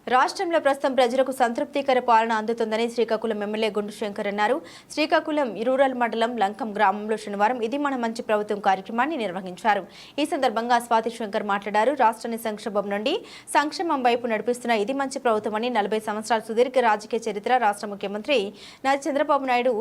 రాష్ట్రంలో ప్రస్తుతం ప్రజలకు సంతృప్తికర పాలన అందుతుందని శ్రీకాకుళం ఎమ్మెల్యే గుండు శంకర్ అన్నారు. శ్రీకాకుళం రూరల్ మండలం లంకం గ్రామంలో శనివారం ఇది మన మంచి ప్రభుత్వం కార్యక్రమాన్ని నిర్వహించారు. ఈ సందర్భంగా స్వాతి శంకర్ మాట్లాడారు. రాష్ట్రాన్ని సంక్షోభం నుండి సంక్షేమం వైపు నడిపిస్తున్న ఇది మంచి ప్రభుత్వం అని 40 సంవత్సరాల సుదీర్ఘ రాజకీయ చరిత్ర రాష్ట్ర ముఖ్యమంత్రి నారా చంద్రబాబు నాయుడు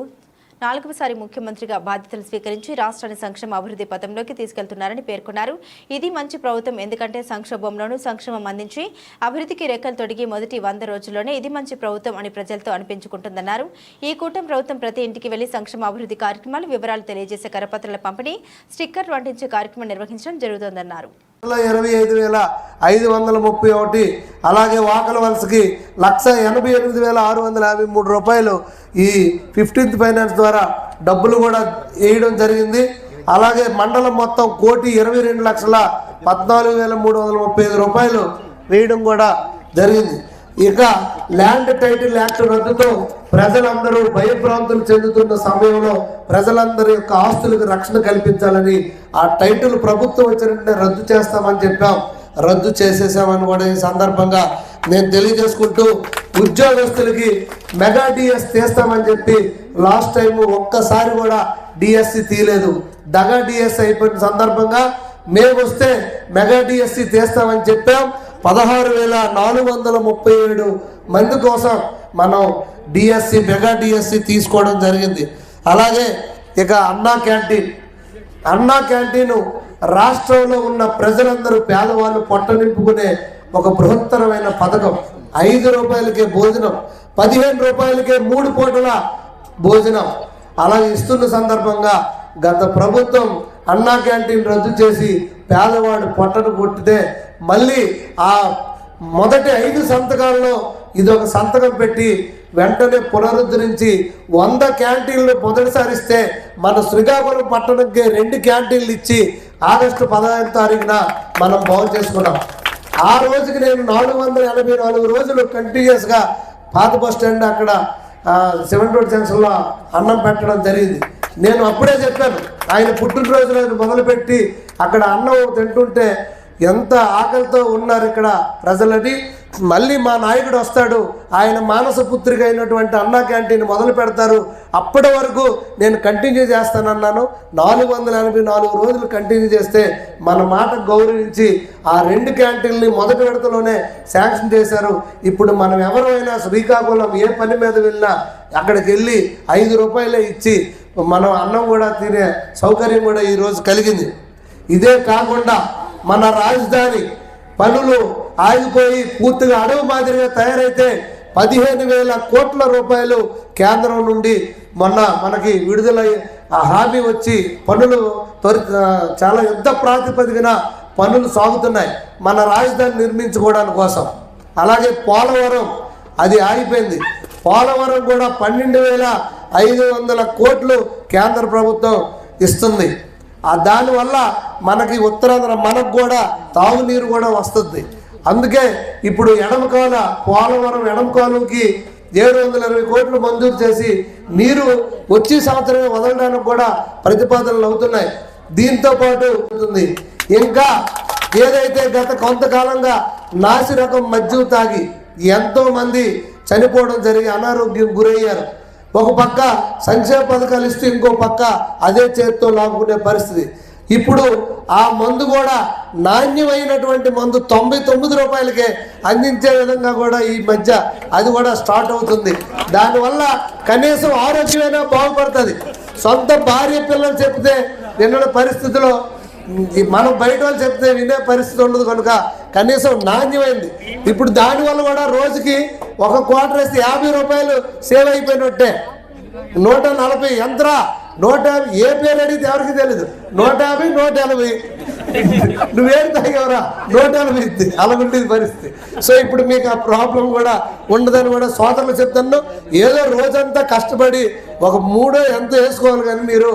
4వసారి ముఖ్యమంత్రిగా బాధ్యతలు స్వీకరించి రాష్ట్రాన్ని సంక్షేమ అభివృద్ధి పథంలోకి తీసుకెళ్తున్నారని పేర్కొన్నారు. ఇది మంచి ప్రభుత్వం ఎందుకంటే సంక్షోభంలోనూ సంక్షేమం అందించి అభివృద్ధికి రెక్కలు తొడిగి మొదటి 100 రోజుల్లోనే ఇది మంచి ప్రభుత్వం అని ప్రజలతో అనిపించుకుంటుందన్నారు. ఈ కూటమి ప్రభుత్వం ప్రతి ఇంటికి వెళ్లి సంక్షేమ అభివృద్ధి కార్యక్రమాలు వివరాలు తెలియజేసే కరపత్రాల పంపిణీ, స్టిక్కర్లు అంటించే కార్యక్రమం నిర్వహించడం జరుగుతోందన్నారు. 25,531 అలాగే వాకల వలసకి 1,88,653 రూపాయలు ఈ 15th ఫైనాన్స్ ద్వారా డబ్బులు కూడా వేయడం జరిగింది. అలాగే మండలం మొత్తం 1,22,14,335 రూపాయలు వేయడం కూడా జరిగింది. ఇక ల్యాండ్ టైటిల్ యాక్ట్ రద్దుతో ప్రజలందరూ భయభ్రాంతులు చెందుతున్న సమయంలో ప్రజలందరి యొక్క ఆస్తులకు రక్షణ కల్పించాలని ఆ టైటిల్ ప్రభుత్వం వచ్చినట్టే రద్దు చేస్తామని చెప్పాం. రద్దు చేసేసామని కూడా ఈ సందర్భంగా నేను తెలియజేసుకుంటూ, ఉద్యోగస్తులకి మెగా డిఎస్ తీస్తామని చెప్పి లాస్ట్ టైం ఒక్కసారి కూడా డిఎస్సి తీయలేదు. దగా డిఎస్ అయిపోయిన సందర్భంగా మేము వస్తే మెగా డిఎస్సి తీస్తామని చెప్పాం. 16,437 మంది కోసం మనం డిఎస్సి మెగా డిఎస్సి తీసుకోవడం జరిగింది. అలాగే ఇక అన్నా క్యాంటీన్ రాష్ట్రంలో ఉన్న ప్రజలందరూ పేదవాళ్ళు పొట్ట నింపుకునే ఒక బృహత్తరమైన పథకం. 5 రూపాయలకే భోజనం, 15 రూపాయలకే 3 పూటల భోజనం అలాగే ఇస్తున్న సందర్భంగా గత ప్రభుత్వం అన్నా క్యాంటీన్ రద్దు చేసి పేదవాడు పొట్టను కొట్టితే మళ్ళీ ఆ మొదటి 5 సంతకాల్లో ఇదొక సంతకం పెట్టి వెంటనే పునరుద్ధరించి 100 క్యాంటీన్లు మొదటిసారి ఇస్తే మన శ్రీకాకుళం పట్టణంకి 2 క్యాంటీన్లు ఇచ్చి ఆగస్టు 15వ తారీఖున మనం బాగు చేసుకున్నాం. ఆ రోజుకి నేను 484 రోజులు కంటిన్యూస్గా పాత బస్ స్టాండ్ అక్కడ 7 రోడ్ జంక్షన్లో అన్నం పెట్టడం జరిగింది. నేను అప్పుడే చెప్పాను, ఆయన పుట్టినరోజున మొదలుపెట్టి అక్కడ అన్నం తింటుంటే ఎంత ఆకలితో ఉన్నారు ఇక్కడ ప్రజలని. మళ్ళీ మా నాయకుడు వస్తాడు, ఆయన మానస పుత్రిక అయినటువంటి అన్నా క్యాంటీన్ మొదలు పెడతారు, అప్పటి వరకు నేను కంటిన్యూ చేస్తానన్నాను. 484 రోజులు కంటిన్యూ చేస్తే మన మాట గౌరవించి ఆ 2 క్యాంటీన్ని మొదటి విడతలోనే శాంక్షన్ చేశారు. ఇప్పుడు మనం ఎవరైనా శ్రీకాకుళం ఏ పని మీద వెళ్ళినా అక్కడికి వెళ్ళి 5 రూపాయలే ఇచ్చి మనం అన్నం కూడా తినే సౌకర్యం కూడా ఈరోజు కలిగింది. ఇదే కాకుండా మన రాజధాని పనులు ఆగిపోయి పూర్తిగా అడవి మాదిరిగా తయారైతే 15,000 కోట్ల రూపాయలు కేంద్రం నుండి మొన్న మనకి విడుదలై ఆ హామీ వచ్చి పనులు చాలా యుద్ధ ప్రాతిపదికన పనులు సాగుతున్నాయి మన రాజధాని నిర్మించుకోవడానికి కోసం. అలాగే పోలవరం అది ఆగిపోయింది. పోలవరం కూడా 12,500 కోట్లు కేంద్ర ప్రభుత్వం ఇస్తుంది. దానివల్ల మనకి ఉత్తరాంధ్ర మనకు కూడా తాగునీరు కూడా వస్తుంది. అందుకే ఇప్పుడు పోలవరం ఎడమకాలుకి 720 కోట్లు మంజూరు చేసి నీరు వచ్చే సంవత్సరమే వదలడానికి కూడా ప్రతిపాదనలు అవుతున్నాయి. దీంతో పాటు ఉంటుంది ఇంకా ఏదైతే గత కొంతకాలంగా నాసి రకం మద్యం తాగి ఎంతో మంది చనిపోవడం జరిగి అనారోగ్యం గురయ్యారు. ఒక పక్క సంక్షేమ పథకాలు ఇస్తూ ఇంకో పక్క అదే చేతితో లాగుకునే పరిస్థితి. ఇప్పుడు ఆ మందు కూడా నాణ్యమైనటువంటి మందు 99 రూపాయలకే అందించే విధంగా కూడా ఈ మధ్య అది కూడా స్టార్ట్ అవుతుంది. దానివల్ల కనీసం ఆరోగ్యమైనా బాగుపడుతుంది. సొంత భార్య పిల్లలు చెప్తే విన్న పరిస్థితిలో మనం బయట వాళ్ళు చెప్తే వినే పరిస్థితి ఉండదు కనుక కనీసం నాణ్యమైంది. ఇప్పుడు దానివల్ల కూడా రోజుకి 1 క్వార్టర్ వేస్తే 50 రూపాయలు సేవ్ అయిపోయినట్టే. 140 యంత్రా 150 ఏ పేరు అడిగితే ఎవరికి తెలీదు. 150 180 నువ్వేం తాగేవరా 180 ఇద్ది అలా ఉండేది పరిస్థితి. సో ఇప్పుడు మీకు ఆ ప్రాబ్లం కూడా ఉండదని కూడా సోదరులు చెప్తాను. ఏదో రోజంతా కష్టపడి ఒక 3 ఎంత వేసుకోవాలి, కానీ మీరు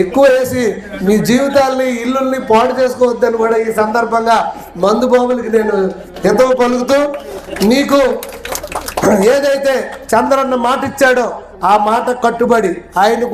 ఎక్కువ వేసి మీ జీవితాల్ని ఇల్లుల్ని పాడు చేసుకోవద్దని కూడా ఈ సందర్భంగా మందు బాబులకి నేను హితవు పలుకుతూ, మీకు ఏదైతే చంద్రన్న మాట ఇచ్చాడో ఆ మాట కట్టుబడి ఆయన